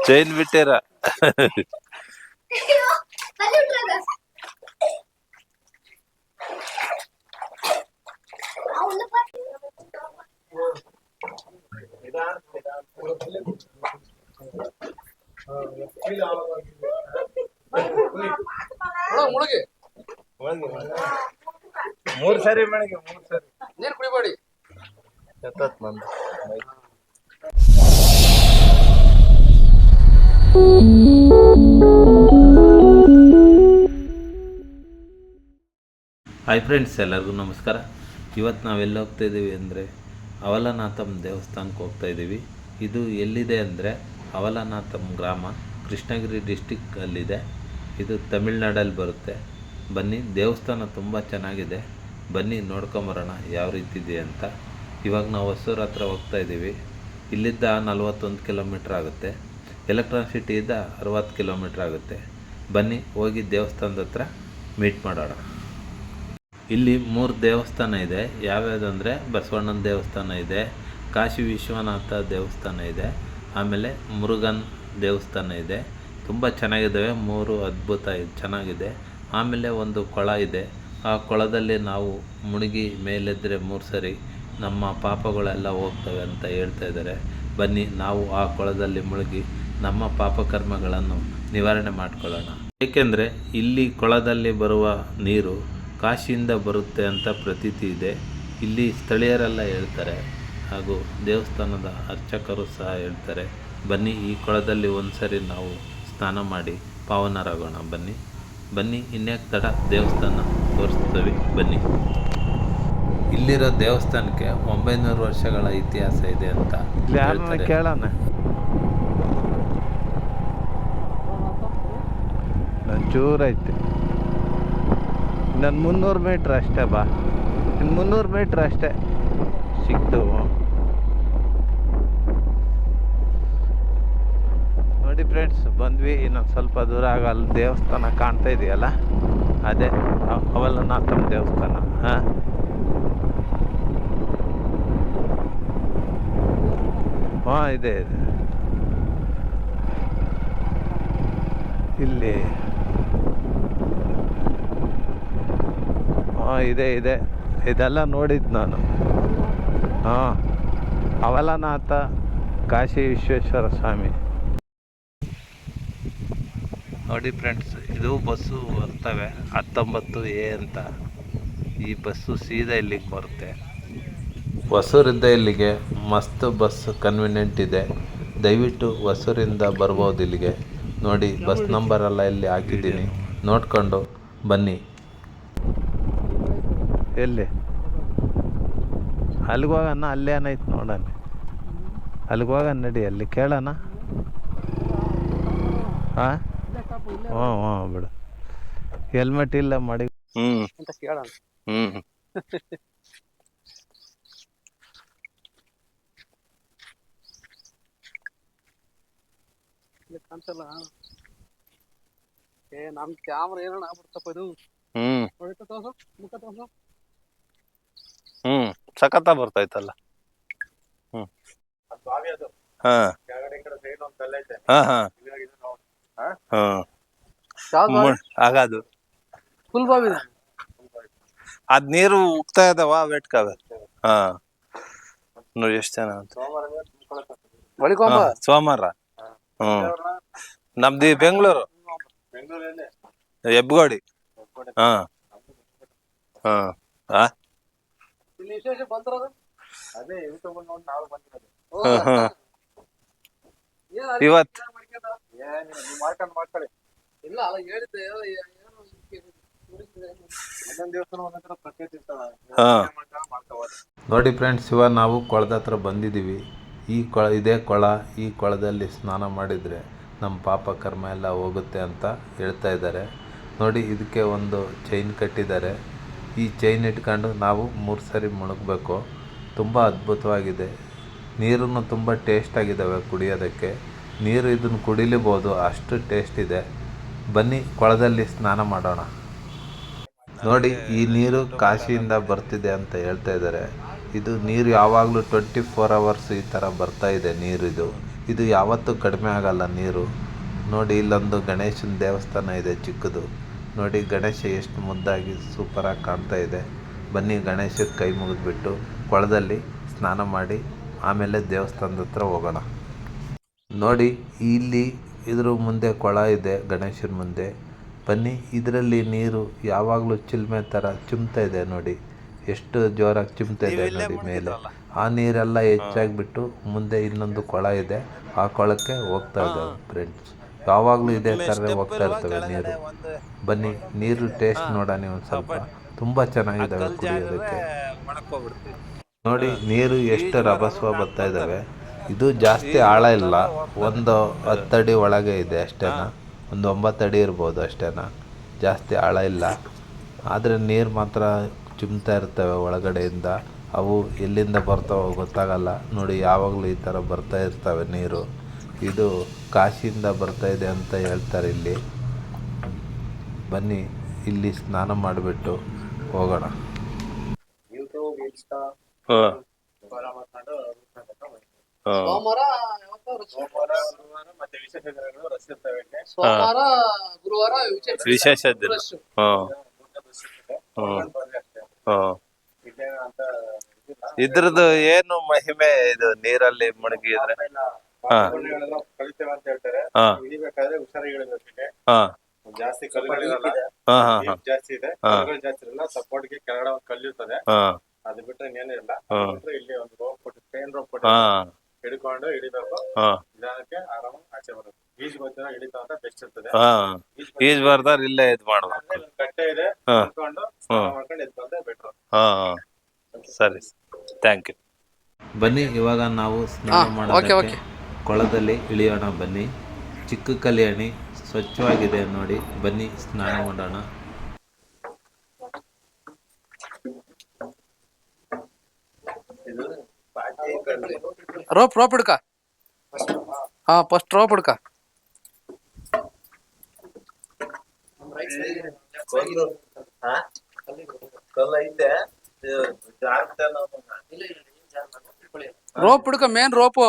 Chain ಬಿಟ್ಟಿರ. ಮೂರ್ ಸರಿ ಮಳೆಗೆ 3 ಸರಿ ನೀರು ಕುಡಿಬೇಡಿ. ನಂದು ಹಾಯ್ ಫ್ರೆಂಡ್ಸ್, ಎಲ್ಲರಿಗೂ ನಮಸ್ಕಾರ. ಇವತ್ತು ನಾವೆಲ್ಲ ಹೋಗ್ತಾ ಇದ್ದೀವಿ ಅಂದರೆ ಅವಲನಾಥಂ ದೇವಸ್ಥಾನಕ್ಕೆ ಹೋಗ್ತಾ ಇದ್ದೀವಿ. ಇದು ಎಲ್ಲಿದೆ ಅಂದರೆ ಅವಲನಾಥಂ ಗ್ರಾಮ ಕೃಷ್ಣಗಿರಿ ಡಿಸ್ಟಿಕ್ಕಲ್ಲಿದೆ. ಇದು ತಮಿಳ್ನಾಡಲ್ಲಿ ಬರುತ್ತೆ. ಬನ್ನಿ, ದೇವಸ್ಥಾನ ತುಂಬ ಚೆನ್ನಾಗಿದೆ. ಬನ್ನಿ ನೋಡ್ಕೊಂಬರೋಣ ಯಾವ ರೀತಿ ಇದೆ ಅಂತ. ಇವಾಗ ನಾವು ಹೊಸೂರು ಹತ್ರ ಹೋಗ್ತಾ ಇದ್ದೀವಿ. ಇಲ್ಲಿದ್ದ 41 ಕಿಲೋಮೀಟ್ರ್ ಆಗುತ್ತೆ. ಎಲೆಕ್ಟ್ರಾನಿಕ್ ಸಿಟಿಯಿಂದ 60 ಕಿಲೋಮೀಟ್ರ್ ಆಗುತ್ತೆ. ಬನ್ನಿ ಹೋಗಿ ದೇವಸ್ಥಾನದ ಹತ್ರ ಮೀಟ್ ಮಾಡೋಣ. ಇಲ್ಲಿ 3 ದೇವಸ್ಥಾನ ಇದೆ. ಯಾವ್ಯಾವುದಂದರೆ ಬಸವಣ್ಣನ ದೇವಸ್ಥಾನ ಇದೆ, ಕಾಶಿ ವಿಶ್ವನಾಥ ದೇವಸ್ಥಾನ ಇದೆ, ಆಮೇಲೆ ಮುರುಗನ್ ದೇವಸ್ಥಾನ ಇದೆ. ತುಂಬ ಚೆನ್ನಾಗಿದ್ದಾವೆ, 3 ಅದ್ಭುತ ಚೆನ್ನಾಗಿದೆ. ಆಮೇಲೆ ಒಂದು ಕೊಳ ಇದೆ. ಆ ಕೊಳದಲ್ಲಿ ನಾವು ಮುಳುಗಿ ಮೇಲೆದ್ದರೆ 3 ಸರಿ ನಮ್ಮ ಪಾಪಗಳೆಲ್ಲ ಹೋಗ್ತವೆ ಅಂತ ಹೇಳ್ತಾ ಇದ್ದಾರೆ. ಬನ್ನಿ ನಾವು ಆ ಕೊಳದಲ್ಲಿ ಮುಳುಗಿ ನಮ್ಮ ಪಾಪಕರ್ಮಗಳನ್ನು ನಿವಾರಣೆ ಮಾಡಿಕೊಳ್ಳೋಣ. ಏಕೆಂದರೆ ಇಲ್ಲಿ ಕೊಳದಲ್ಲಿ ಬರುವ ನೀರು ಕಾಶಿಯಿಂದ ಬರುತ್ತೆ ಅಂತ ಪ್ರತೀತಿ ಇದೆ. ಇಲ್ಲಿ ಸ್ಥಳೀಯರೆಲ್ಲ ಹೇಳ್ತಾರೆ, ಹಾಗೂ ದೇವಸ್ಥಾನದ ಅರ್ಚಕರು ಸಹ ಹೇಳ್ತಾರೆ. ಬನ್ನಿ ಈ ಕೊಳದಲ್ಲಿ ಒಂದು ಸರಿ ನಾವು ಸ್ನಾನ ಮಾಡಿ ಪಾವನರಾಗೋಣ. ಬನ್ನಿ ಇನ್ಯಾಕೆ ತಡ, ದೇವಸ್ಥಾನ ತೋರಿಸ್ತೀವಿ ಬನ್ನಿ. ಇಲ್ಲಿರೋ ದೇವಸ್ಥಾನಕ್ಕೆ 900 ವರ್ಷಗಳ ಇತಿಹಾಸ ಇದೆ ಅಂತ ಕೇಳೋಣ. ಚೂರೈತೆ, ನಾನು 300 ಮೀಟ್ರ್ ಅಷ್ಟೇ ಬಾ, ಇನ್ನು 300 ಮೀಟ್ರ್ ಅಷ್ಟೇ ಸಿಕ್ತು. ನೋಡಿ ಫ್ರೆಂಡ್ಸ್, ಬಂದ್ವಿ. ಇನ್ನೊಂದು ಸ್ವಲ್ಪ ದೂರ ಆಗಲ್ಲ ದೇವಸ್ಥಾನ ಕಾಣ್ತಾ ಇದೆಯಲ್ಲ, ಅದೇ ಅವಲನಾಥಂ ದೇವಸ್ಥಾನ. ಹಾಂ, ಇದೆ ಇಲ್ಲಿ. ಇದೆ ಇದೆಲ್ಲ ನೋಡಿದ್ದು ನಾನು. ಅವಲನಾಥ ಕಾಶಿ ವಿಶ್ವೇಶ್ವರ ಸ್ವಾಮಿ. ನೋಡಿ ಫ್ರೆಂಡ್ಸ್, ಇದು ಬಸ್ಸು ಬರ್ತವೆ 19A ಅಂತ. ಈ ಬಸ್ಸು ಸೀದಾ ಇಲ್ಲಿಗೆ ಬರುತ್ತೆ. ಹೊಸೂರಿಂದ ಇಲ್ಲಿಗೆ ಮಸ್ತ್ ಬಸ್ ಕನ್ವೀನಿಯೆಂಟ್ ಇದೆ. ದಯವಿಟ್ಟು ಹೊಸೂರಿಂದ ಬರ್ಬೋದು ಇಲ್ಲಿಗೆ. ನೋಡಿ ಬಸ್ ನಂಬರೆಲ್ಲ ಇಲ್ಲಿ ಹಾಕಿದ್ದೀನಿ, ನೋಡ್ಕೊಂಡು ಬನ್ನಿ. ಎಲ್ಲಿ ಅಲ್ಲಿಗೆ ಹೋಗೋಣ, ಅಲ್ಲೇ ಏನೈತೆ ನೋಡೋಣ. ಅಲ್ಲಿಗೆ ಹೋಗೋಣ ನಡಿ, ಅಲ್ಲಿ ಕೇಳೋಣ. ಹಾಂ ಬಿಡು, ಹೆಲ್ಮೆಟ್ ಇಲ್ಲ ಮಾಡಿ ಅಂತ ಕೇಳೋಣ. ಕಾಣಿಸಲ್ಲ. ನಮ್ ಕ್ಯಾಮ್ರಾ ಏನೋ ಆಗ್ಬಿಡ್ತಪ್ಪ ಇದು. ಮುಖ ತೋರ್ಸು. ಸಖತ್ತ ಬರ್ತೈತಲ್ಲ. ಆಗದು ಫುಲ್ ಬಾವಿ ಅದ್ ನೀರು ಉಗ್ತಾ ಇದಾವ ವೆಟ್ಕಾವೆ. ನೋಡಿ ಎಷ್ಟು ಜನ ಅಂತ. ಸೋಮವಾರ. ನಮ್ದು ಬೆಂಗಳೂರು ಹೆಬ್ಗೋಡಿ. ಇವತ್ತು ನೋಡಿ ಫ್ರೆಂಡ್ಸ್, ಇವಾಗ ನಾವು ಕೊಳದ ಹತ್ರ ಬಂದಿದ್ದೀವಿ. ಇದೇ ಕೊಳ. ಈ ಕೊಳದಲ್ಲಿ ಸ್ನಾನ ಮಾಡಿದರೆ ನಮ್ಮ ಪಾಪ ಕರ್ಮ ಎಲ್ಲ ಹೋಗುತ್ತೆ ಅಂತ ಹೇಳ್ತಾ ಇದ್ದಾರೆ. ನೋಡಿ, ಇದಕ್ಕೆ ಒಂದು ಚೈನ್ ಕಟ್ಟಿದ್ದಾರೆ. ಈ ಚೈನ್ ಇಟ್ಕೊಂಡು ನಾವು 3 ಸರಿ ಮುಳುಗಬೇಕು. ತುಂಬ ಅದ್ಭುತವಾಗಿದೆ. ನೀರನ್ನು ತುಂಬ ಟೇಸ್ಟಾಗಿದ್ದಾವೆ ಕುಡಿಯೋದಕ್ಕೆ. ನೀರು ಇದನ್ನು ಕುಡಿಲೇಬೋದು, ಅಷ್ಟು ಟೇಸ್ಟ್ ಇದೆ. ಬನ್ನಿ ಕೊಳದಲ್ಲಿ ಸ್ನಾನ ಮಾಡೋಣ. ನೋಡಿ ಈ ನೀರು ಕಾಶಿಯಿಂದ ಬರ್ತಿದೆ ಅಂತ ಹೇಳ್ತಾ ಇದ್ದಾರೆ. ಇದು ನೀರು ಯಾವಾಗಲೂ 24 ಅವರ್ಸ್ ಈ ಥರ ಬರ್ತಾ ಇದೆ ನೀರು. ಇದು ಯಾವತ್ತೂ ಕಡಿಮೆ ಆಗಲ್ಲ ನೀರು. ನೋಡಿ ಇಲ್ಲೊಂದು ಗಣೇಶನ ದೇವಸ್ಥಾನ ಇದೆ ಚಿಕ್ಕದು. ನೋಡಿ ಗಣೇಶ ಎಷ್ಟು ಮುದ್ದಾಗಿ ಸೂಪರಾಗಿ ಕಾಣ್ತಾ ಇದೆ. ಬನ್ನಿ ಗಣೇಶಕ್ಕೆ ಕೈ ಮುಗಿದ್ಬಿಟ್ಟು ಕೊಳದಲ್ಲಿ ಸ್ನಾನ ಮಾಡಿ ಆಮೇಲೆ ದೇವಸ್ಥಾನದ ಹತ್ರ ಹೋಗೋಣ. ನೋಡಿ ಇಲ್ಲಿ ಇದ್ರ ಮುಂದೆ ಕೊಳ ಇದೆ ಗಣೇಶನ ಮುಂದೆ. ಬನ್ನಿ ಇದರಲ್ಲಿ ನೀರು ಯಾವಾಗಲೂ ಚಿಲ್ಮೆ ಥರ ಚಿಮ್ತಾ ಇದೆ. ನೋಡಿ ಎಷ್ಟು ಜೋರಾಗಿ ಚಿಮ್ತಾ ಇದೆ ನೋಡಿ ಮೇಲೆ. ಆ ನೀರೆಲ್ಲ ಹೆಚ್ಚಾಗಿಬಿಟ್ಟು ಮುಂದೆ ಇನ್ನೊಂದು ಕೊಳ ಇದೆ, ಆ ಕೊಳಕ್ಕೆ ಹೋಗ್ತಾ ಇದ್ದಾವೆ ಫ್ರೆಂಡ್ಸ್. ಯಾವಾಗಲೂ ಇದೇ ಥರ ಹೋಗ್ತಾ ಇರ್ತವೆ ನೀರು. ಬನ್ನಿ ನೀರು ಟೇಸ್ಟ್ ನೋಡೋಣ ಒಂದು ಸ್ವಲ್ಪ. ತುಂಬ ಚೆನ್ನಾಗಿದ್ದಾವೆ ಕುಡಿಯೋದಕ್ಕೆ. ನೋಡಿ ನೀರು ಎಷ್ಟು ರಭಸವಾಗಿ ಬರ್ತಾ ಇದ್ದಾವೆ. ಇದು ಜಾಸ್ತಿ ಆಳ ಇಲ್ಲ, ಒಂದು 10 ಅಡಿ ಒಳಗೆ ಇದೆ ಅಷ್ಟೇನಾ, ಒಂದು 9 ಅಡಿ ಇರ್ಬೋದು ಅಷ್ಟೇನಾ, ಜಾಸ್ತಿ ಆಳ ಇಲ್ಲ. ಆದರೆ ನೀರು ಮಾತ್ರ ಚಿಮ್ತಾ ಇರ್ತವೆ ಒಳಗಡೆಯಿಂದ. ಅವು ಎಲ್ಲಿಂದ ಬರ್ತಾವೋ ಗೊತ್ತಾಗಲ್ಲ. ನೋಡಿ ಯಾವಾಗಲೂ ಈ ಥರ ಬರ್ತಾ ಇರ್ತವೆ ನೀರು. ಇದು ಕಾಶಿಯಿಂದ ಬರ್ತಾ ಇದೆ ಅಂತ ಹೇಳ್ತಾರೆ ಇಲ್ಲಿ. ಬನ್ನಿ ಇಲ್ಲಿ ಸ್ನಾನ ಮಾಡಿಬಿಟ್ಟು ಹೋಗೋಣ. ಸೋಮವಾರ ಗುರುವಾರ ವಿಶೇಷ ದಿನ. ಇದ್ರದ್ದು ಏನು ಮಹಿಮೆ? ಇದು ನೀರಲ್ಲಿ ಮುಳುಗಿದ್ರೆ ಕಳಿತೇವೆ ಅಂತ ಹೇಳ್ತಾರೆ. ಇಳಿಬೇಕಾದ್ರೆ ಹುಷಾರಾಗಿ ಇಳಿಬೇಕು. ಜಾಸ್ತಿ ಕಲ್ಲುಗಳಿರಲ್ಲ, ಜಾಸ್ತಿ ಇದೆ, ಕಲ್ಲುಗಳು ಜಾಸ್ತಿ ಇರಲ್ಲ. ಸಪೋರ್ಟ್ ಗೆ ಕೆಳಗಡೆ ಒಂದು ಕಲ್ಲಿರ್ತದೆ, ಅದು ಬಿಟ್ಟರೆ ಇನ್ನೇನು ಇಲ್ಲ. ಇಲ್ಲಿ ಒಂದು ರೋಪ್ ಕೊಟ್ಟು ಪೇನ್ ರೋಪ್ ಕೊಟ್ಟು ಹಿಡ್ಕೊಂಡು ಇಳಿಬೇಕು. ನಿಧಾನಕ್ಕೆ ಆರಾಮ ಆಚೆ ಬರುತ್ತೆ. ಈಜ್ ಗೊತ್ತಿನ ಇಳಿತಾ ಅಂತ ಬೆಸ್ಟ್ ಇರ್ತದೆ. ಈಜ್ ಬರ್ದಾರ ಇಲ್ಲೇ ಇದು ಮಾಡ್ಬೇಕು. ಕಟ್ಟೆ ಇದೆ, ಹಿಡ್ಕೊಂಡು ಸ್ನಾನ ಮಾಡ್ಕೊಂಡು ಎದ್ದು ಬಂದ್ರೆ ಬೆಟ್ರು. ಸರಿ, ಥ್ಯಾಂಕ್ ಯು. ಬನ್ನಿ ಇವಾಗ ನಾವು ಸ್ನಾನ ಮಾಡೋದಕ್ಕೆ ಕೊಳದಲ್ಲಿ ಇಳಿಯೋಣ. ಬನ್ನಿ ಚಿಕ್ಕ ಕಲ್ಯಾಣಿ ಸ್ವಚ್ಛವಾಗಿದೆ ನೋಡಿ. ಬನ್ನಿ ಸ್ನಾನ ಮಾಡೋಣ. ರೋಪ್ ಹಿಡ್ಕ. ಫಸ್ಟ್ ರೋಪ್ ಹಿಡ್ಕ. ರೋಪ್ ಹಿಡ್ಕ, ಮೇನ್ ರೋಪು.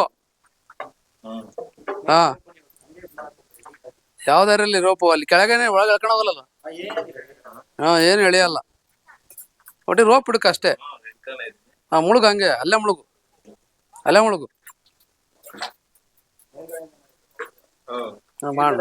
ಯಾವ್ದಾರಲ್ಲಿ ರೋಪು ಅಲ್ಲಿ ಕೆಳಗನೆ ಒಳಗೆ ಎಳ್ಕೊಂಡು ಹೋಗಲ್ಲ. ಏನು ಎಳಿಯಲ್ಲ. ಒಟ್ಟಿ ರೋಪ್ ಹಿಡ್ಕ ಅಷ್ಟೇ. ಮುಳುಗು, ಹಂಗೆ ಅಲ್ಲೇ ಮುಳುಗು, ಅಲ್ಲೇ ಮುಳುಗು. ಮಾಡ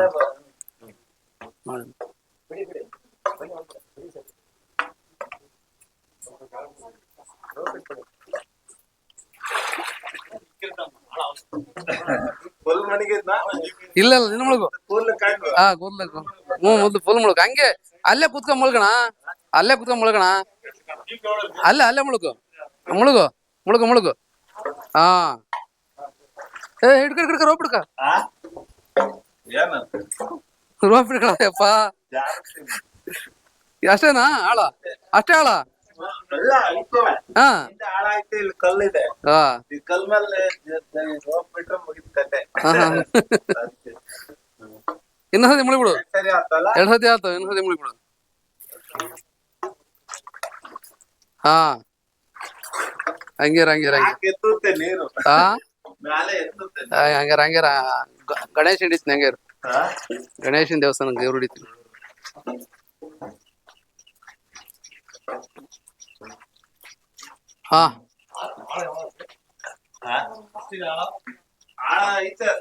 ಇಲ್ಲ ನಿನ್ನ ಮುಳುಗು. ಮೊದ್ಲು ಫುಲ್ ಮುಳುಗು. ಹಂಗೆ ಅಲ್ಲೇ ಕುತ್ಕೊಂಡ್ ಮುಳುಗಣ, ಅಲ್ಲೇ ಕುತ್ಕೊಂಡ್ ಮುಳುಗಣ. ಅಲ್ಲೇ ಮುಳುಗು, ಮುಳುಗು ಮುಳುಗು ಮುಳುಗು. ಹಿಡ್ಕ ರೋಪ್ ಹಿಡ್ಕ. ರೋಪ್ ಹಿಡ್ಕಳಪ್ಪ. ಅಷ್ಟೇನಾ ಆಳ? ಅಷ್ಟೇ ಆಳ? ಕಲ್ಲಿದೆ, ಕಲ್ ಮೇಲೆ ರೋಪ್ ಬಿಟ್ರೆ ಮುಗಿದ ಕತೆ. ಇನ್ನೊಂದ್ಸತಿ ಮುಳುಗ್ಬಿಡು. 2 ಸತಿ ಆಯ್ತು, ಇನ್ನೊಂದ್ಸತಿ ಮುಳುಗ್ಬಿಡು. ಹಂಗಾರ ನೀರು ಹಂಗಾರ ಗಣೇಶ ಹಿಡಿತೀನಿ. ಹಂಗಾರ ಗಣೇಶನ ದೇವಸ್ಥಾನ ದೇವ್ರು ಹಿಡಿತೀನಿ.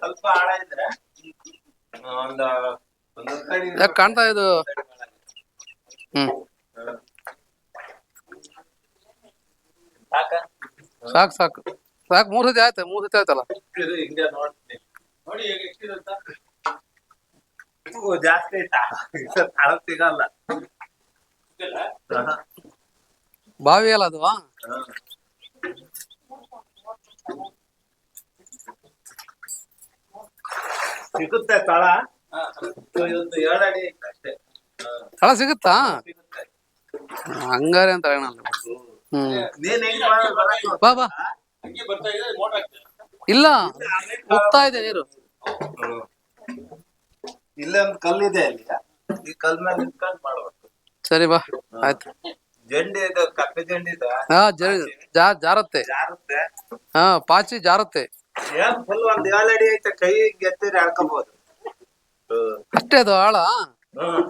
ಸ್ವಲ್ಪ ಆಳ ಇದ್ರೆ ಯಾಕೆ ಕಾಣ್ತಾ ಇದು? ಸಾಕು 3 ಸತಿ ಆಯ್ತು. 3 ಸತಿ ಆಯ್ತಲ್ಲ. ಹಿಂಗೆ ನೋಡ್ತೀನಿ ನೋಡಿ ಜಾಸ್ತಿ ಆಯ್ತಾ? ಸಿಗಲ್ಲ. ಬಾವಿ ಅಲ್ಲ ಅದು. ಸಿಗುತ್ತೆ ತಳ. 7 ಅಡಿ ಅಷ್ಟೇ ತಳ ಸಿಗುತ್ತಾ? ಹಂಗಾರೆ ಅಂತ ಹೇಳಲ್ಲ. ಬಾ ಇಲ್ಲ, ಹೋಗ್ತಾ ಇದೆ ನೀರು. ಇಲ್ಲೇ ಒಂದು ಕಲ್ಲಿದೆ ಅಲ್ಲಿ. ಈ ಕಲ್ ಮೇಲೆ ನಿಂತ್ಕೊಂಡ್ ಮಾಡ್ಬೇಕು. ಸರಿ ಬಾ ಆಯ್ತು. ಜಂಡಿ ಇದು ಕಪ್ಪೆ ಜಂಡಿ ಇದು ಹಾ ಜಾರತ್ತೆ. ಜಾರುತ್ತೆ. ಹಾ ಪಾಚಿ ಜಾರತ್ತೆ. ಏನ್ ಫುಲ್ ಒಂದ್ 7 ಅಡಿ ಐತೆ, ಕೈ ಎತ್ತಿರಿ ಹಾಕೋಬಹುದು. ಅಷ್ಟೇ ಅದು ಆಳ ಹ್ಮ್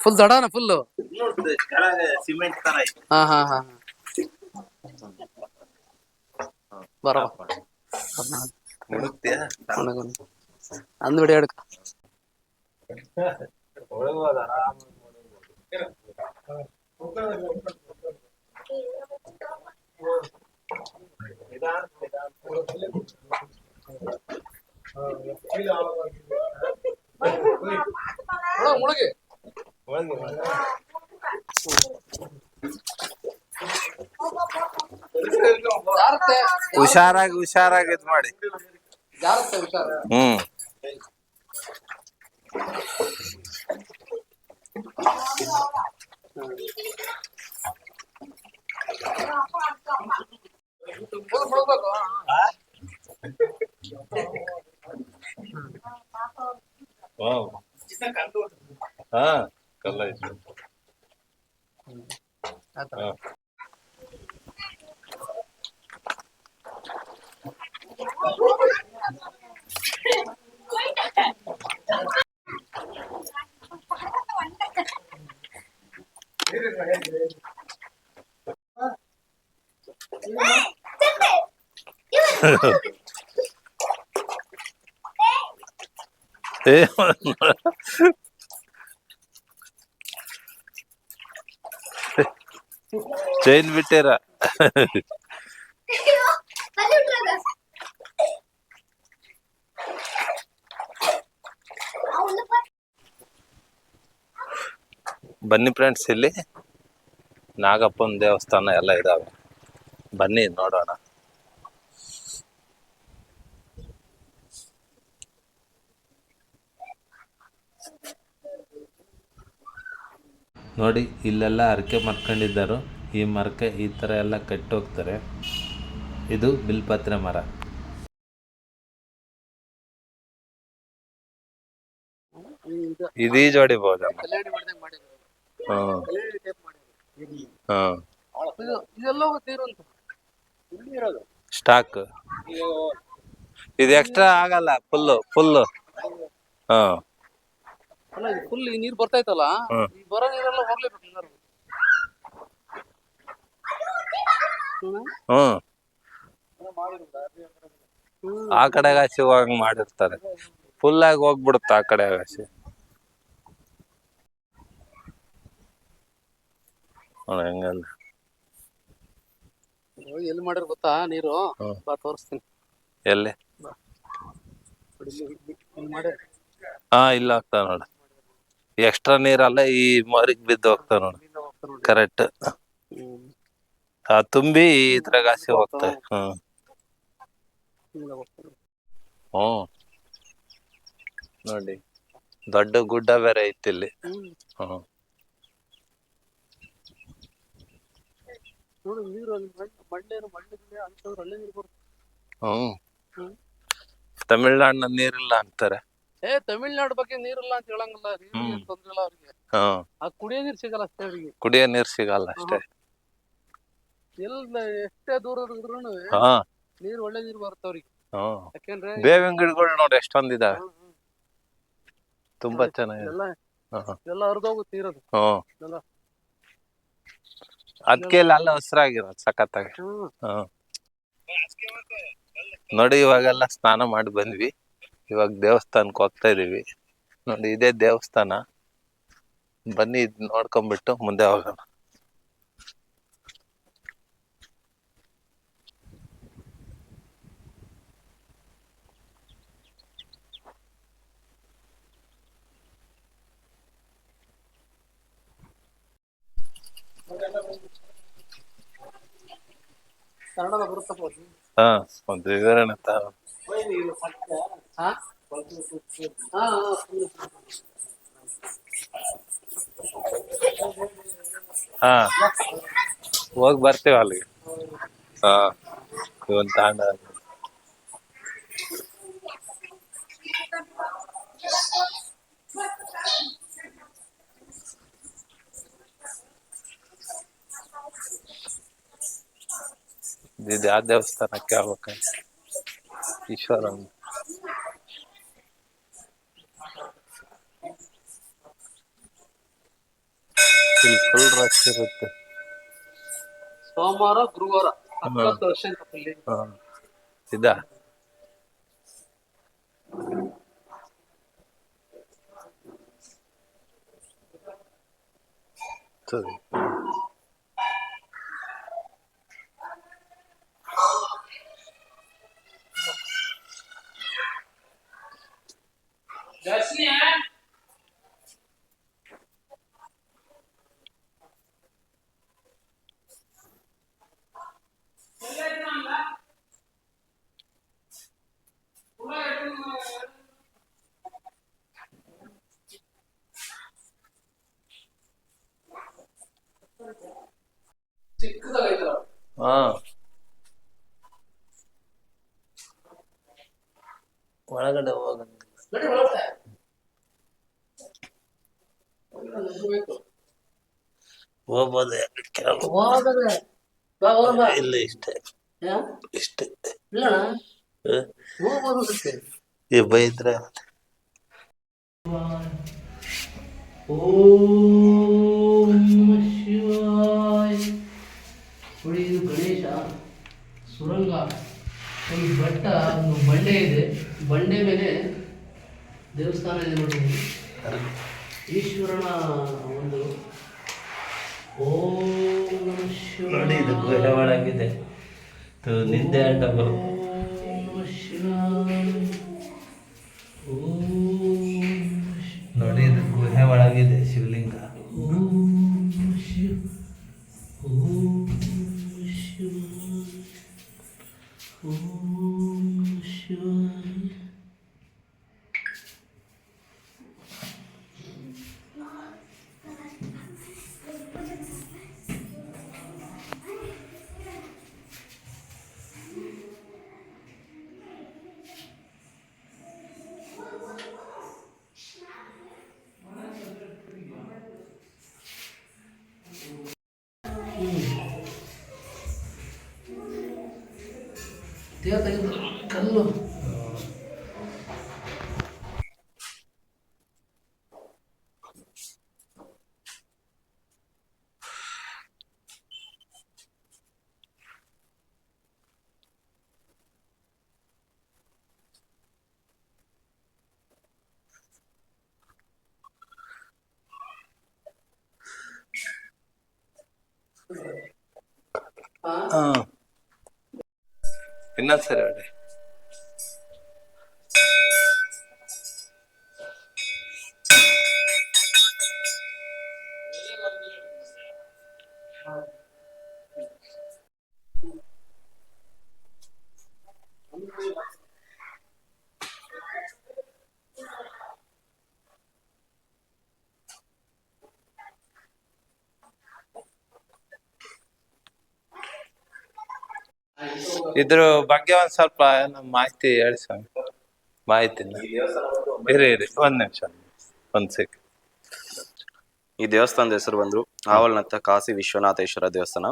ಫುಲ್ ದಡಾನ ಫುಲ್ಲು. ನೋಡ್ರಿ ಕೆಳಗೆ ಸಿಮೆಂಟ್ ತರ ಐತೆ. ಹಾ ಬರವ ಮುಳುಗ್ತೀಯಾ? ಅಂದ್ ಬಿಡಿ ಹೇಳಕ. ಮುಳುಗ್ಬೋದು, ಆರಾಮಾಗಿ ಮುಳುಗಿ ಜಾರತ್ತೆ ಹುಷಾರಾಗಿ ಇದ್ ಮಾಡಿ. ಜಾರತ್ತೆ ಹುಷಾರ. ಮುಳುಗ್ಬೇಕು. ಹಾ ಕಲ್ಲ ಐತಿ. ಚೈನ್ ಬಿಟ್ಟಿರ. ಬನ್ನಿ ಫ್ರೆಂಡ್ಸ್, ಇಲ್ಲಿ ನಾಗಪ್ಪನ ದೇವಸ್ಥಾನ ಎಲ್ಲ ಇದಾವೆ, ಬನ್ನಿ ನೋಡೋಣ. ನೋಡಿ ಇಲ್ಲೆಲ್ಲ ಹರಕೆ ಮಾಡ್ಕೊಂಡಿದ್ದರು. ಈ ಮರಕ್ಕೆ ಈ ಥರ ಎಲ್ಲ ಕಟ್ಟೋಗ್ತಾರೆ. ಇದು ಬಿಲ್ಪತ್ರೆ ಮರ. ಇದೀ ಜೋಡಿಬಹುದು. ಸ್ಟಾಕ್ ಇದು ಎಕ್ಸ್ಟ್ರಾ ಆಗಲ್ಲ, ಫುಲ್ಲು. ಅಲ್ಲ ಇದು ಫುಲ್ ಈ ನೀರ್ ಬರ್ತಾ ಇತ್ತಲ್ಲ, ಈ ಬರೋ ನೀರೆಲ್ಲ ಹೋಗ್ಲೇಬೇಕು ಎಲ್ಲರೂ. ಆ ಕಡೆ ಗಾಸಿ ಹೋಗಂಗ್ ಮಾಡಿರ್ತಾರೆ, ಫುಲ್ ಆಗಿ ಹೋಗ್ಬಿಡುತ್ತೆ ಆ ಕಡೆ ಗಾಸಿ. ಹೆಂಗಲ್ಲ ಎಲ್ಲಿ ಮಾಡಿರ್ ಗೊತ್ತಾ ನೀರು? ಬಾ ತೋರಿಸ್ತೀನಿ. ಎಲ್ಲಿ? ಇಲ್ಲ ಹೋಗ್ತಾವ ನೋಡ, ಎಕ್ಸ್ಟ್ರಾ ನೀರಲ್ಲ ಈ ಮರಿಗೆ ಬಿದ್ದು ಹೋಗ್ತಾವ ನೋಡ. ಕರೆಕ್ಟ್. ತುಂಬಿ ಇದ್ರಾಗ ಗಾಸಿ ಹೋಗ್ತಾವೆ. ನೋಡಿ ದೊಡ್ಡ ಗುಡ್ಡ ಬೇರೆ ಐತಿ ಇಲ್ಲಿ. ತಮಿಳ್ನಾಡಿನ ನೀರಿಲ್ಲ ಅಂತಾರೆ. ತಮಿಳ್ನಾಡು ಬಗ್ಗೆ ನೀರಿಲ್ಲ ಅಂತ ಹೇಳಂಗಿಲ್ಲ, ನೀರು ತೊಂದ್ರೆ ಇಲ್ಲ ಅವ್ರಿಗೆ. ಆ ಕುಡಿಯೋ ನೀರು ಸಿಗಲ್ಲ ಅಷ್ಟೇ ಅವ್ರಿಗೆ. ಕುಡಿಯೋ ನೀರು ಸಿಗಲ್ಲ ಅಷ್ಟೇ. ಎಲ್ಲ ಎಷ್ಟೇ ದೂರ ಇದ್ರು ನೀರು ಒಳ್ಳೆ ನೀರು ಬರುತ್ತೆ ಅವ್ರಿಗೆ. ಯಾಕೆಂದ್ರೆ ಬೇವಿನ ಗಿಡಗಳು ನೋಡಿ ಎಷ್ಟೊಂದಿದಾವೆ, ತುಂಬಾ ಚೆನ್ನಾಗಿದೆ. ಎಲ್ಲ ಹರಿದೋಗುತ್ತೆ ನೀರದು. ಅದಕ್ಕೆ ಅಲ್ಲ ಹಸ್ರಾಗಿರೋದು ಸಖತ್ತಾಗಿ. ನೋಡಿ ಇವಾಗೆಲ್ಲ ಸ್ನಾನ ಮಾಡಿ ಬಂದ್ವಿ, ಇವಾಗ ದೇವಸ್ಥಾನಕ್ಕೆ ಹೋಗ್ತಾ ಇದೀವಿ. ನೋಡಿ ಇದೇ ದೇವಸ್ಥಾನ, ಬನ್ನಿ ಇದ್ ನೋಡ್ಕೊಂಡ್ಬಿಟ್ಟು ಮುಂದೆ ಹೋಗೋಣ. ಕನ್ನಡದ ಬರುತ್ತಪ್ಪ. ಒಂದು ವಿವರಣೆ ಹೋಗಿ ಬರ್ತೀವಿ ಅಲ್ಲಿಗೆ. ಇವನ್ ತಾಂಡ ಇದು ಯಾವ ದೇವಸ್ಥಾನಕ್ಕೆ ಆಗ್ಬೇಕ ಈಶ್ವರ ಇಲ್ಲಿ ಫುಲ್ ರಶ್ ಇರುತ್ತೆ. ಸೋಮವಾರ ಗುರುವಾರ 10 ವರ್ಷ ಇಲ್ಲಿ. ಇದಾ ಸರಿ. ಚಿಕ್ಕದಾಗೈತಲ್ಲ. ಹಾ ಒಳಗಡೆ ಹೋಗಂಗಿಲ್ಲ. ನಡಿ ಒಳಗಡೆ. ನುಗ್ಗಬೇಕು. ಹೋಗ್ಬೋದೆ ಹೋಗದೆ. ಬಾ ಹೋಗೋಣ ಬಾ. ಇಲ್ಲ ಇಷ್ಟೇ ಯಾ? ಇಷ್ಟೇ ಇಲ್ಲಣ್ಣ ಹೋಗ್ಬೋದು ಸತ್ಯ. ಈ ಬೈದ್ರೆ ಓಂ ನಮಃ ಶಿವಾಯ. ನೋಡಿ ಇದು ಗಣೇಶ ಸುರಂಗ. ಒಂದು ಬೆಟ್ಟ, ಒಂದು ಬಂಡೆ ಇದೆ. ಬಂಡೆ ಮೇಲೆ ದೇವಸ್ಥಾನ ಇದೆ ನೋಡಿ. ಈಶ್ವರನ ಒಂದು ಓಂ ನಮಃ ಶಿವಾಯ. ನೋಡಿ ಇದು ಗುಹೆ ಒಳಗಿದೆ. ನಿದ್ದೆ ಅಂತ ಬರುತ್ತೆ. ಓಂ ನಮಃ ಶಿವಾಯ. ಓಂ ನೋಡಿ ಇದು ಗುಹೆ ಒಳಗಿದೆ ಶಿವಲಿಂಗ. ಓಂ ಶಿವ ಓಂ ಶಿವ ಓಂ ಶಿವಾಯ. ದೇವ ತೆಗೆದು ಕಲ್ಲು. ಇನ್ನೊಂದ್ಸರಿ ಹೇಳಿ. ಇದ್ರ ಬಗ್ಗೆ ಒಂದ್ ಸ್ವಲ್ಪ ಏನೋ ಮಾಹಿತಿ ಹೇಳಿ ಸ್ವಾಮಿ. ಮಾಹಿತಿನ ಇರಿ ಒಂದ್ ನಿಮಿಷ, ಒಂದ್ ಸೆಕೆಂಡ್. ಈ ದೇವಸ್ಥಾನದ ಹೆಸರು ಬಂದು ಆವಲ್ನತ್ತ ಕಾಶಿ ವಿಶ್ವನಾಥೇಶ್ವರ ದೇವಸ್ಥಾನ.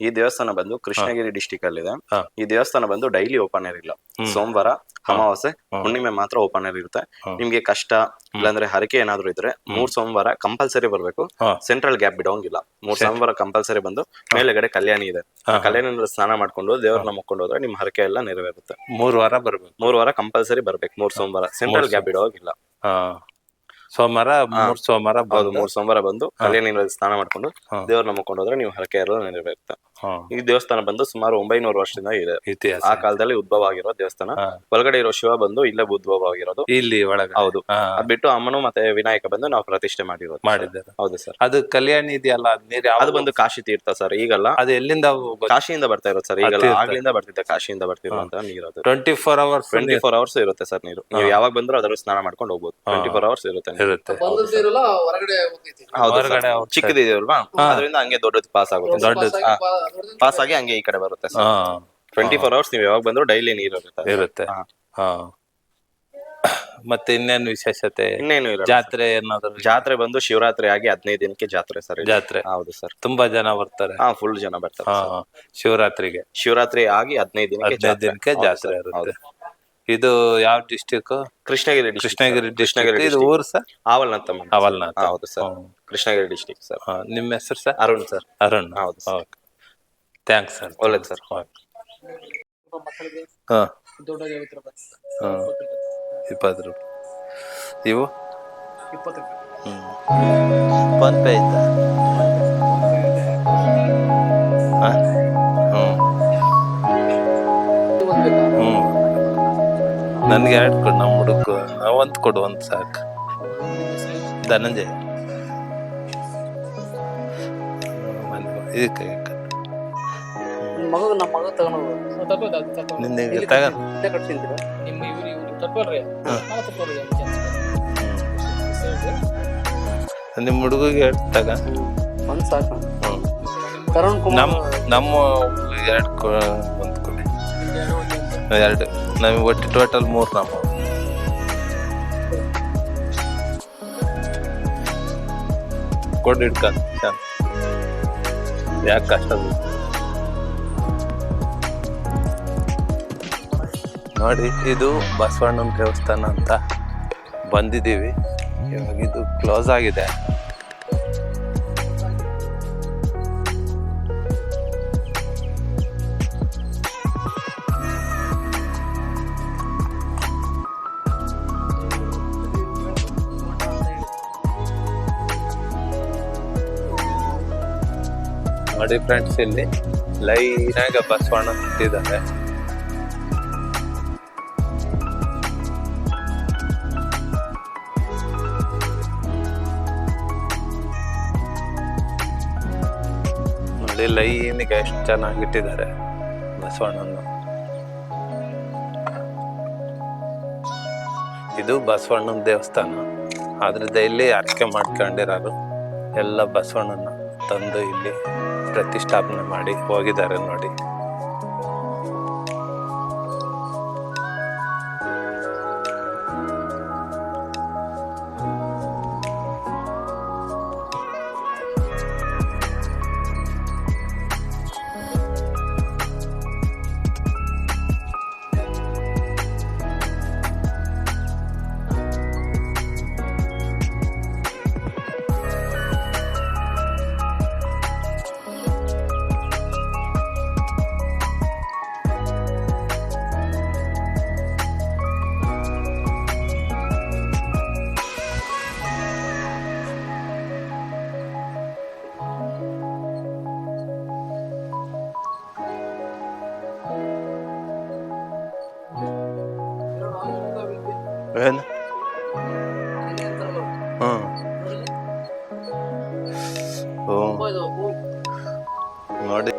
ಈ ದೇವಸ್ಥಾನ ಬಂದು ಕೃಷ್ಣಗಿರಿ ಡಿಸ್ಟಿಕ್ ಅಲ್ಲಿ ಇದೆ. ಈ ದೇವಸ್ಥಾನ ಬಂದು ಡೈಲಿ ಓಪನ್ ಇರಲಿಲ್ಲ. ಸೋಮವಾರ, ಅಮಾವಾಸ್ಯೆ, ಹುಣ್ಣಿಮೆ ಮಾತ್ರ ಓಪನ್ ಇರುತ್ತೆ. ನಿಮ್ಗೆ ಕಷ್ಟ ಇಲ್ಲಾಂದ್ರೆ ಹರಕೆ ಏನಾದ್ರು ಇದ್ರೆ 3 ಸೋಮವಾರ ಕಂಪಲ್ಸರಿ ಬರ್ಬೇಕು. Central gap ಬಿಡೋಂಗಿಲ್ಲ. 3 ಸೋಮವಾರ ಕಂಪಲ್ಸರಿ ಬಂದು ಮೇಲೆಗಡೆ ಕಲ್ಯಾಣಿ ಇದೆ. ಕಲ್ಯಾಣಿನಲ್ಲಿ ಸ್ನಾನ ಮಾಡ್ಕೊಂಡು ದೇವ್ರನ್ನ ಮುಕ್ಕೊಂಡು ಹೋದ್ರೆ ನಿಮ್ ಹರಕೆ ಎಲ್ಲ ನೆರವೇರುತ್ತೆ. 3 ವಾರ ಬರ್ಬೇಕು. 3 ವಾರ ಕಂಪಲ್ಸರಿ ಬರ್ಬೇಕು. 3 ಸೋಮವಾರ ಸೆಂಟ್ರಲ್ ಗ್ಯಾಪ್ ಬಿಡೋಗಿಲ್ಲ. ಸೋಮವಾರ 3 ಸೋಮವಾರ ಹೌದು, 3 ಸೋಮವಾರ ಬಂದು ಕಲ್ಯಾಣಿನಲ್ಲಿ ಸ್ನಾನ ಮಾಡ್ಕೊಂಡು ದೇವ್ರನ್ನ ಮುಕ್ಕೊಂಡು ಹೋದ್ರೆ ನೀವು ಹರಕೆ ಎಲ್ಲ ನೆರವೇರುತ್ತೆ. ಈ ದೇವಸ್ಥಾನ ಬಂದು ಸುಮಾರು 900 ವರ್ಷದಿಂದ ಇದೆ. ಇತಿಹಾಸ. ಆ ಕಾಲದಲ್ಲಿ ಉದ್ಭವ ಆಗಿರೋ ದೇವಸ್ಥಾನ. ಒಳಗಡೆ ಇರೋ ಶಿವ ಬಂದು ಇಲ್ಲೇ ಉದ್ಭವ ಆಗಿರೋದು. ಇಲ್ಲಿ ಒಳಗೆ. ಹೌದು. ಅದ್ ಬಿಟ್ಟು ಅಮ್ಮನು ಮತ್ತೆ ವಿನಾಯಕ ಬಂದು ನಾವು ಪ್ರತಿಷ್ಠೆ ಮಾಡಿದ್ದಾರೆ. ಹೌದು ಸರ್. ಅದು ಕಲ್ಯಾಣಿ ಇದೆಯಲ್ಲ, ಅದ್ ನೀರು ಅದು ಬಂದು ಕಾಶಿ ತೀರ್ಥ ಸರ್. ಈಗಲ್ಲ, ಅದು ಎಲ್ಲಿಂದ ಕಾಶಿಯಿಂದ ಬರ್ತಾ ಇರೋದು ಸರ್. ಈಗಲ್ಲ, ಆಗ್ಲಿಂದ ಬರ್ತಿದ್ದೆ ಕಾಶಿಯಿಂದ ಬರ್ತಿರುವಂತ ನೀರು. 24 hours 24 ಅವರ್ಸ್ ಇರುತ್ತೆ ಸರ್ ನೀರು. ನೀವು ಯಾವಾಗ ಬಂದ್ರು ಅದ್ರ ಸ್ನಾನ ಮಾಡ್ಕೊಂಡು ಹೋಗ್ಬೋದು. 24 ಅವರ್ಸ್ ಇರುತ್ತೆ. ಬಂದಿರಲ್ಲ ಹೊರಗಡೆ ಹೋಗ್ತೈತಿ. ಹೊರಗಡೆ ಚಿಕ್ಕದಿದೆಯಲ್ವಾ, ಅದರಿಂದ ಹಂಗೆ ದೊಡ್ಡದು ಪಾಸ್ ಆಗುತ್ತೆ. ಪಾಸ್ ಆಗಿ ಹಂಗೆ ಈ ಕಡೆ ಬರುತ್ತೆ. 24 ಅವರ್ಸ್ ನೀವು ಯಾವಾಗ ಬಂದ್ರು ಡೈಲಿ ನೀರು ಇರುತ್ತೆ. ಮತ್ತೆ ಇನ್ನೇನು ವಿಶೇಷತೆ? ಇನ್ನೇನು ಇಲ್ಲ ಜಾತ್ರೆ ಏನಾದ್ರು? ಜಾತ್ರೆ ಬಂದು ಶಿವರಾತ್ರಿ ಆಗಿ 15 ದಿನಕ್ಕೆ ಜಾತ್ರೆ ಸರ್. ಜಾತ್ರೆ ಹೌದು ಸರ್. ತುಂಬಾ ಜನ ಬರ್ತಾರೆ? ಹಾ, ಫುಲ್ ಜನ ಬರ್ತಾರೆ. ಶಿವರಾತ್ರಿಗೆ. ಶಿವರಾತ್ರಿ ಆಗಿ 15 ದಿನಕ್ಕೆ 15 ದಿನಕ್ಕೆ ಜಾತ್ರೆ ಇರುತ್ತೆ. ಇದು ಯಾವ ಡಿಸ್ಟಿಕ್? ಕೃಷ್ಣಗಿರಿ ಡಿಸ್ಟ್ರಿಕ್ಟ್. ಇದು ಊರು ಸರ್? ಆವಲ್ನಾಥ. ಆವಲ್ನಾಥ. ಹೌದು ಸರ್, ಕೃಷ್ಣಗಿರಿ ಡಿಸ್ಟಿಕ್ ಸರ್. ನಿಮ್ಮ ಹೆಸರು ಸರ್? ಅರುಣ್ ಸರ್. ಅರುಣ್. ಹೌದು ಸರ್. Thanks sir. ಒಳ್ಳೇದು ಸರ್. ಮಕ್ಕಳಿಗೆ ಹಾ, ದೊಡ್ಡಗೆ 50 ರೂಪಾಯಿ. 20 ರೂಪಾಯಿ. ಇವು 20 ರೂಪಾಯಿ. ಫೋನ್ ಪೇ ಆಯ್ತಾ? ನನ್ಗೆ 2 ಕೊಡು. ನಮ್ಮ ಹುಡುಗ 1 ಕೊಡು, 1 ಸಾಕು. ಧನಂಜಯ. ಇದಕ್ಕೆ ಮಗ ನಮ್ಮ ಮಗ ತಗೊಂಡು ನಿನ್ನೆ ತಗ. ನಿಮ್ಮ ಇವ್ರು ತಟ್ವಲ್ರಿ ನಿಮ್ಮ ಹುಡುಗಿಗೆ ತಗ. ಒಂದ್ ಸಾಕು. ಕರುಣ್ ಕುಮಾರ್ ನಮ್ಮ 2 1 ಕೊಡಿ. 2 ನಮಗೆ ಒಟ್ಟು ಟೋಟಲ್ 3 ನಮ್ಮ. ಕೊಡು ಇಟ್ಕೊಂಡು ಯಾಕೆ ಕಷ್ಟ ನೋಡಿ. ಇದು ಬಸವಣ್ಣನ ದೇವಸ್ಥಾನ ಅಂತ ಬಂದಿದ್ದೀವಿ. ಇವಾಗ ಇದು ಕ್ಲೋಸ್ ಆಗಿದೆ. ನೋಡಿ ಫ್ರೆಂಡ್ಸ್, ಇಲ್ಲಿ ಲೈನಾಗ ಬಸವಣ್ಣ ಇಟ್ಟಿದ್ದಾರೆ. ನೋಡಿ ಲೈನಿಗೆ ಎಷ್ಟು ಚೆನ್ನಾಗಿಟ್ಟಿದ್ದಾರೆ ಬಸವಣ್ಣನ. ಇದು ಬಸವಣ್ಣನ ದೇವಸ್ಥಾನ. ಆದ್ರಿಂದ ಇಲ್ಲಿ ಅರ್ಕೆ ಮಾಡ್ಕೊಂಡಿರೋರು ಎಲ್ಲ ಬಸವಣ್ಣನ ತಂದು ಇಲ್ಲಿ ಪ್ರತಿಷ್ಠಾಪನೆ ಮಾಡಿ ಹೋಗಿದ್ದಾರೆ ನೋಡಿ. ಏನು? ನೋಡಿ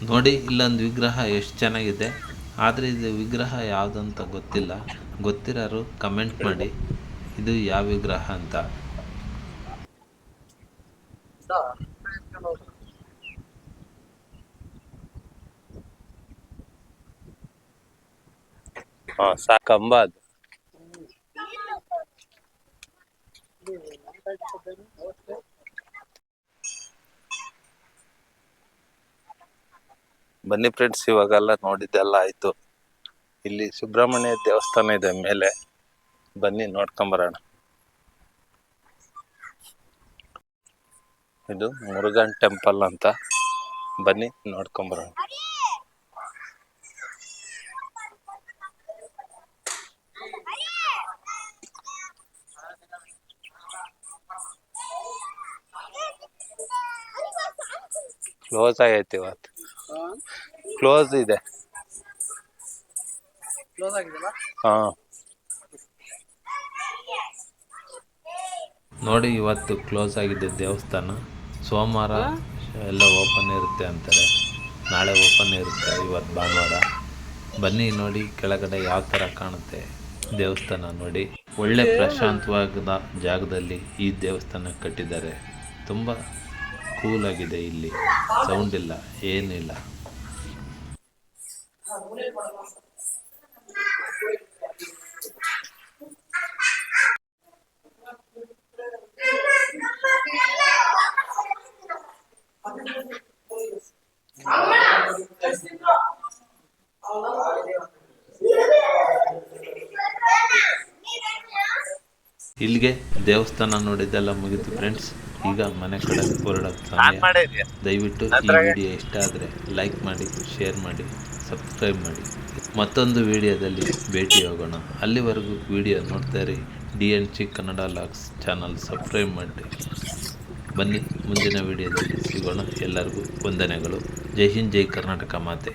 ನೋಡಿ ಇಲ್ಲೊಂದು ವಿಗ್ರಹ ಎಷ್ಟು ಚೆನ್ನಾಗಿದೆ, ಆದರೆ ಇದು ವಿಗ್ರಹ ಯಾವುದಂತ ಗೊತ್ತಿಲ್ಲ. ಗೊತ್ತಿರೋರು ಕಮೆಂಟ್ ಮಾಡಿ ಇದು ಯಾವ ವಿಗ್ರಹ ಅಂತ. ಸಾಕಂಬ ಅದು. ಬನ್ನಿ ಫ್ರೆಂಡ್ಸ್, ಇವಾಗೆಲ್ಲ ನೋಡಿದ್ದೆಲ್ಲ ಆಯ್ತು. ಇಲ್ಲಿ ಸುಬ್ರಹ್ಮಣ್ಯ ದೇವಸ್ಥಾನ ಇದೆ ಮೇಲೆ, ಬನ್ನಿ ನೋಡ್ಕೊಂಬರೋಣ. ಇದು ಮುರುಗನ್ ಟೆಂಪಲ್ ಅಂತ, ಬನ್ನಿ ನೋಡ್ಕೊಂಬರೋಣ. ಕ್ಲೋಸ್ ಆಗೈತಿ ಇವತ್ತು, ಕ್ಲೋಸ್ ಇದೆ. ಹಾ ನೋಡಿ, ಇವತ್ತು ಕ್ಲೋಸ್ ಆಗಿದೆ ದೇವಸ್ಥಾನ. ಸೋಮವಾರ ಎಲ್ಲ ಓಪನ್ ಇರುತ್ತೆ ಅಂತಾರೆ, ನಾಳೆ ಓಪನ್ ಇರುತ್ತೆ, ಇವತ್ತು ಭಾನುವಾರ. ಬನ್ನಿ ನೋಡಿ ಕೆಳಗಡೆ ಯಾವ ಥರ ಕಾಣುತ್ತೆ ದೇವಸ್ಥಾನ ನೋಡಿ. ಒಳ್ಳೆ ಪ್ರಶಾಂತವಾದ ಜಾಗದಲ್ಲಿ ಈ ದೇವಸ್ಥಾನ ಕಟ್ಟಿದ್ದಾರೆ. ತುಂಬ ಕೂಲಾಗಿದೆ, ಇಲ್ಲಿ ಸೌಂಡ್ ಇಲ್ಲ, ಏನಿಲ್ಲ. ಇಲ್ಲಿಗೆ ದೇವಸ್ಥಾನ ನೋಡಿದ್ದೆಲ್ಲ ಮುಗೀತು ಫ್ರೆಂಡ್ಸ್. ಈಗ ಮನೆ ಕಡೆ ಹೊರಡೋಕ್ಕೆ ಸಮಯ. ದಯವಿಟ್ಟು ಈ ವಿಡಿಯೋ ಇಷ್ಟ ಆದರೆ ಲೈಕ್ ಮಾಡಿ, ಶೇರ್ ಮಾಡಿ, ಸಬ್ಸ್ಕ್ರೈಬ್ ಮಾಡಿ. ಮತ್ತೊಂದು ವಿಡಿಯೋದಲ್ಲಿ ಭೇಟಿ ಹೋಗೋಣ. ಅಲ್ಲಿವರೆಗೂ ವಿಡಿಯೋ ನೋಡ್ತಾ ಇರಿ. DNC Kannada logs channel subscribe ಮಾಡಿ. ಬನ್ನಿ ಮುಂದಿನ ವಿಡಿಯೋದಲ್ಲಿ ಸಿಗೋಣ. ಎಲ್ಲರಿಗೂ ವಂದನೆಗಳು. ಜೈ ಹಿಂದ್, ಜೈ ಕರ್ನಾಟಕ ಮಾತೆ.